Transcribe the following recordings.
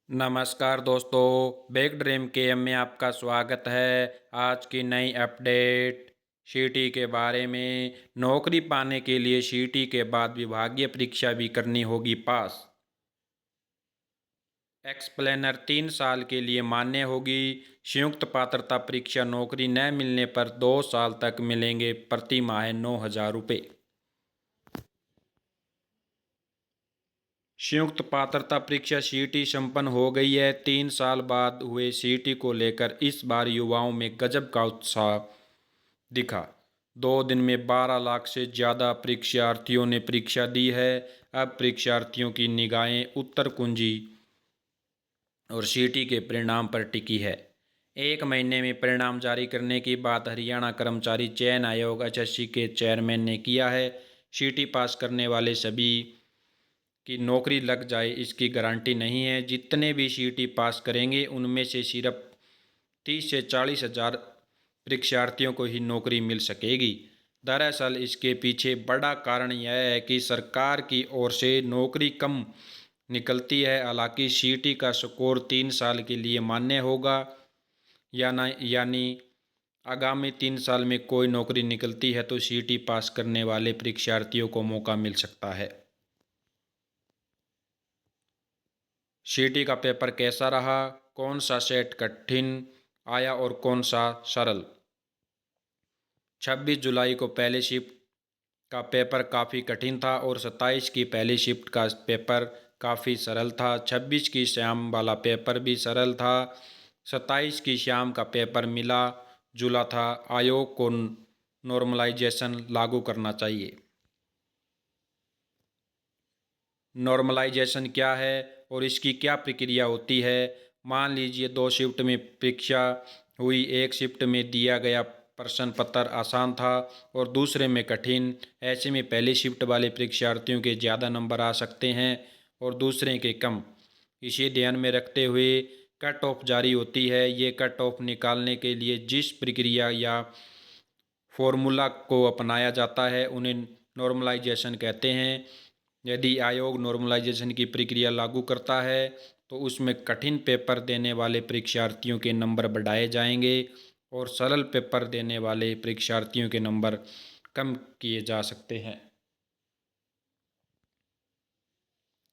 नमस्कार दोस्तों, big dream KM में आपका स्वागत है। आज की नई अपडेट सीटी के बारे में। नौकरी पाने के लिए सीटी के बाद विभागीय परीक्षा भी करनी होगी पास। एक्सप्लेनर 3 साल के लिए मान्य होगी। संयुक्त पात्रता परीक्षा नौकरी न मिलने पर 2 साल तक मिलेंगे प्रति माह 9,000 रुपये। संयुक्त पात्रता परीक्षा सीईटी संपन्न हो गई है। 3 साल बाद हुए सीईटी को लेकर इस बार युवाओं में गजब का उत्साह दिखा। 2 दिन में 12 लाख से ज़्यादा परीक्षार्थियों ने परीक्षा दी है। अब परीक्षार्थियों की निगाहें उत्तर कुंजी और सीईटी के परिणाम पर टिकी है। 1 महीने में परिणाम जारी करने की बात हरियाणा कर्मचारी चयन आयोग एचएससी के चेयरमैन ने किया है। सीईटी पास करने वाले सभी कि नौकरी लग जाए इसकी गारंटी नहीं है। जितने भी सीईटी पास करेंगे उनमें से सिर्फ 30 से 40 हज़ार परीक्षार्थियों को ही नौकरी मिल सकेगी। दरअसल इसके पीछे बड़ा कारण यह है कि सरकार की ओर से नौकरी कम निकलती है। हालांकि सीईटी का स्कोर 3 साल के लिए मान्य होगा यानी आगामी 3 साल में कोई नौकरी निकलती है तो सीईटी पास करने वाले परीक्षार्थियों को मौका मिल सकता है। सीईटी का पेपर कैसा रहा? कौन सा सेट कठिन आया और कौन सा सरल? 26 जुलाई को पहले शिफ्ट का पेपर काफ़ी कठिन था और 27 की पहली शिफ्ट का पेपर काफ़ी सरल था। 26 की शाम वाला पेपर भी सरल था। 27 की शाम का पेपर मिला जुला था। आयोग को नॉर्मलाइजेशन लागू करना चाहिए। नॉर्मलाइजेशन क्या है और इसकी क्या प्रक्रिया होती है? मान लीजिए 2 शिफ्ट में परीक्षा हुई। एक शिफ्ट में दिया गया प्रश्न पत्र आसान था और दूसरे में कठिन। ऐसे में पहली शिफ्ट वाले परीक्षार्थियों के ज़्यादा नंबर आ सकते हैं और दूसरे के कम। इसे ध्यान में रखते हुए कट ऑफ जारी होती है। ये कट ऑफ निकालने के लिए जिस प्रक्रिया या फॉर्मूला को अपनाया जाता है उन्हें नॉर्मलाइजेशन कहते हैं। यदि आयोग नॉर्मलाइजेशन की प्रक्रिया लागू करता है तो उसमें कठिन पेपर देने वाले परीक्षार्थियों के नंबर बढ़ाए जाएंगे और सरल पेपर देने वाले परीक्षार्थियों के नंबर कम किए जा सकते हैं।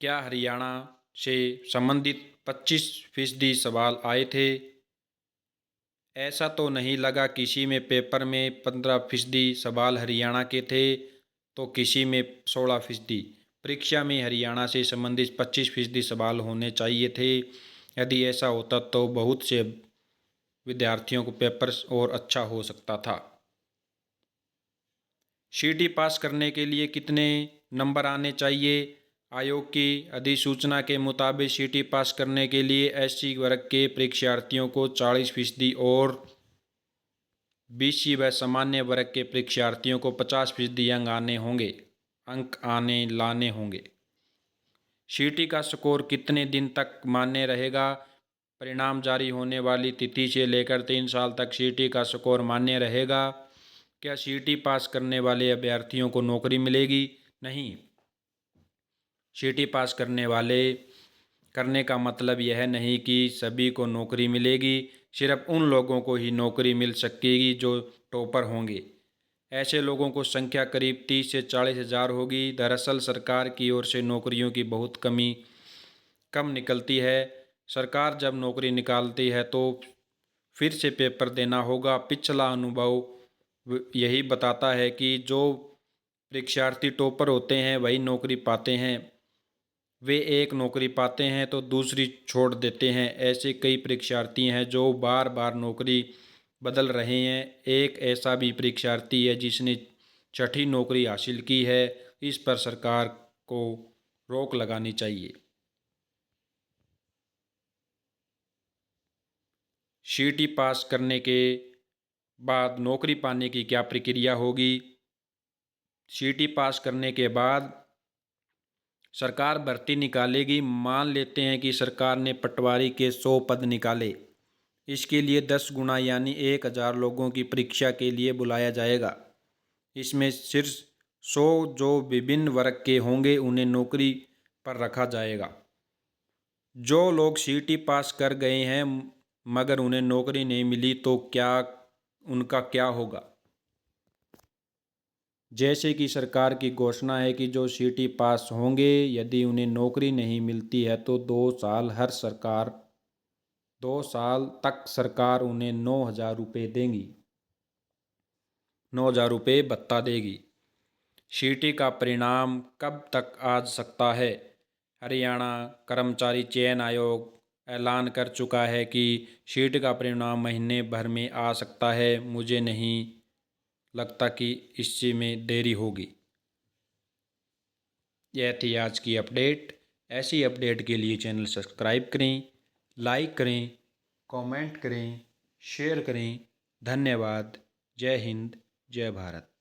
क्या हरियाणा से संबंधित 25% सवाल आए थे? ऐसा तो नहीं लगा। किसी में पेपर में 15% सवाल हरियाणा के थे तो किसी में 16%। परीक्षा में हरियाणा से संबंधित 25% सवाल होने चाहिए थे। यदि ऐसा होता तो बहुत से विद्यार्थियों को पेपर और अच्छा हो सकता था। सीईटी पास करने के लिए कितने नंबर आने चाहिए? आयोग की अधिसूचना के मुताबिक सीईटी पास करने के लिए एससी वर्ग के परीक्षार्थियों को 40% और बीसी व सामान्य वर्ग के परीक्षार्थियों को 50% अंक लाने होंगे। सीईटी का स्कोर कितने दिन तक मान्य रहेगा? परिणाम जारी होने वाली तिथि से लेकर 3 साल तक सीईटी का स्कोर मान्य रहेगा। क्या सीईटी पास करने वाले अभ्यर्थियों को नौकरी मिलेगी? नहीं। सीईटी पास करने का मतलब यह नहीं कि सभी को नौकरी मिलेगी। सिर्फ उन लोगों को ही नौकरी मिल सकेगी जो टॉपर होंगे। ऐसे लोगों को संख्या करीब 30 से 40 हज़ार होगी। दरअसल सरकार की ओर से नौकरियों की बहुत कम निकलती है। सरकार जब नौकरी निकालती है तो फिर से पेपर देना होगा। पिछला अनुभव यही बताता है कि जो परीक्षार्थी टॉपर होते हैं वही नौकरी पाते हैं। वे एक नौकरी पाते हैं तो दूसरी छोड़ देते हैं। ऐसे कई परीक्षार्थी हैं जो बार बार नौकरी बदल रहे हैं। एक ऐसा भी परीक्षार्थी है जिसने 6ठी नौकरी हासिल की है। इस पर सरकार को रोक लगानी चाहिए। सीईटी पास करने के बाद नौकरी पाने की क्या प्रक्रिया होगी? सीईटी पास करने के बाद सरकार भर्ती निकालेगी। मान लेते हैं कि सरकार ने पटवारी के 100 पद निकाले। इसके लिए 10 गुना यानी 1,000 लोगों की परीक्षा के लिए बुलाया जाएगा। इसमें सिर्फ 100 जो विभिन्न वर्ग के होंगे उन्हें नौकरी पर रखा जाएगा। जो लोग सीटी पास कर गए हैं मगर उन्हें नौकरी नहीं मिली तो उनका क्या होगा। जैसे कि सरकार की घोषणा है कि जो सीटी पास होंगे यदि उन्हें नौकरी नहीं मिलती है तो 2 साल तक सरकार उन्हें 9,000 रुपये देंगी, 9,000 रुपये भत्ता देगी। सीटी का परिणाम कब तक आ सकता है। हरियाणा कर्मचारी चयन आयोग ऐलान कर चुका है कि सीट का परिणाम महीने भर में आ सकता है। मुझे नहीं लगता कि इससे में देरी होगी। यह थी आज की अपडेट। ऐसी अपडेट के लिए चैनल सब्सक्राइब करें, लाइक करें, कमेंट करें, शेयर करें। धन्यवाद। जय हिंद, जय भारत।